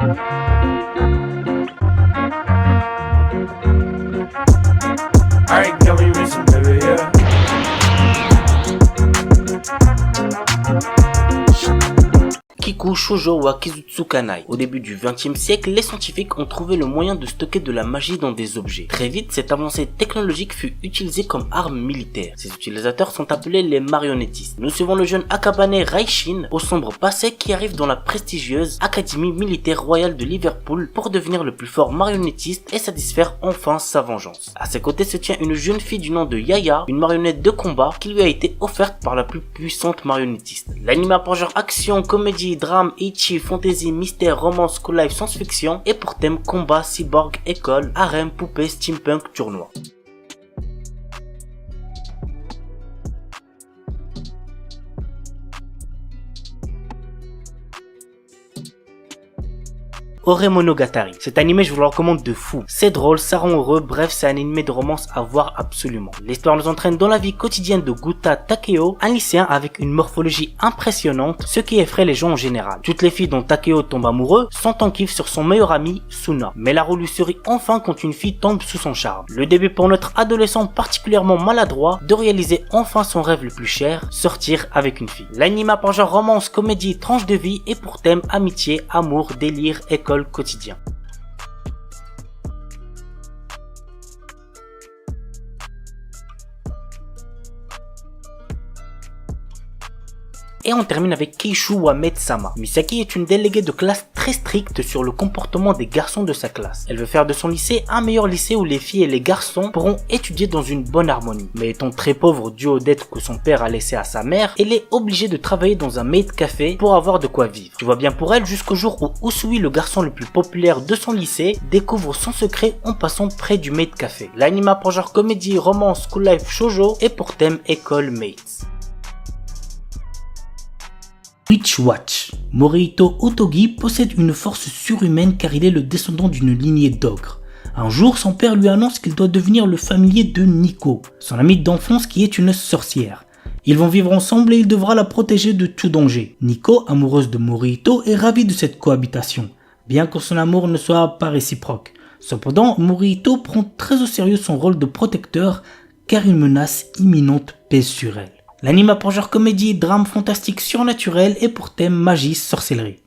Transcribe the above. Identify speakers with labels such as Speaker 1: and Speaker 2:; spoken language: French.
Speaker 1: Alright, can we miss some baby, yeah?
Speaker 2: Kiku Shoujo wa Kizutsukanai. Au début du XXe siècle, les scientifiques ont trouvé le moyen de stocker de la magie dans des objets. Très vite, cette avancée technologique fut utilisée comme arme militaire. Ses utilisateurs sont appelés les marionnettistes. Nous suivons le jeune Akabane Raishin, au sombre passé, qui arrive dans la prestigieuse Académie militaire royale de Liverpool pour devenir le plus fort marionnettiste et satisfaire enfin sa vengeance. À ses côtés se tient une jeune fille du nom de Yaya, une marionnette de combat qui lui a été offerte par la plus puissante marionnettiste. L'anime a pour genre action, comédie, drame, ecchi, fantasy, mystère, romance, school life, science-fiction et pour thème combat, cyborg, école, harem, poupée, steampunk, tournoi. Ore Monogatari. Cet animé, je vous le recommande de fou. C'est drôle, ça rend heureux, bref, c'est un animé de romance à voir absolument. L'histoire nous entraîne dans la vie quotidienne de Guta Takeo, un lycéen avec une morphologie impressionnante, ce qui effraie les gens en général. Toutes les filles dont Takeo tombe amoureux sont en kiff sur son meilleur ami, Suna. Mais la roue lui sourit enfin quand une fille tombe sous son charme. Le début pour notre adolescent particulièrement maladroit de réaliser enfin son rêve le plus cher, sortir avec une fille. L'anime a pour genre romance, comédie, tranche de vie et pour thème amitié, amour, délire, école, quotidien. Et on termine avec Keishu wa Med-sama. Misaki est une déléguée de classe très stricte sur le comportement des garçons de sa classe. Elle veut faire de son lycée un meilleur lycée où les filles et les garçons pourront étudier dans une bonne harmonie. Mais étant très pauvre dû aux dettes que son père a laissées à sa mère, elle est obligée de travailler dans un maid café pour avoir de quoi vivre. Tu vois bien pour elle jusqu'au jour où Usui, le garçon le plus populaire de son lycée, découvre son secret en passant près du maid café. L'anime a pour genre comédie, romance, school life, shoujo et pour thème école mates. Witch Watch. Morihito Otogi possède une force surhumaine car il est le descendant d'une lignée d'ogres. Un jour, son père lui annonce qu'il doit devenir le familier de Nico, son amie d'enfance qui est une sorcière. Ils vont vivre ensemble et il devra la protéger de tout danger. Nico, amoureuse de Morihito, est ravie de cette cohabitation, bien que son amour ne soit pas réciproque. Cependant, Morihito prend très au sérieux son rôle de protecteur car une menace imminente pèse sur elle. L'anime a pour genre comédie, drame fantastique surnaturel et pour thème magie, sorcellerie.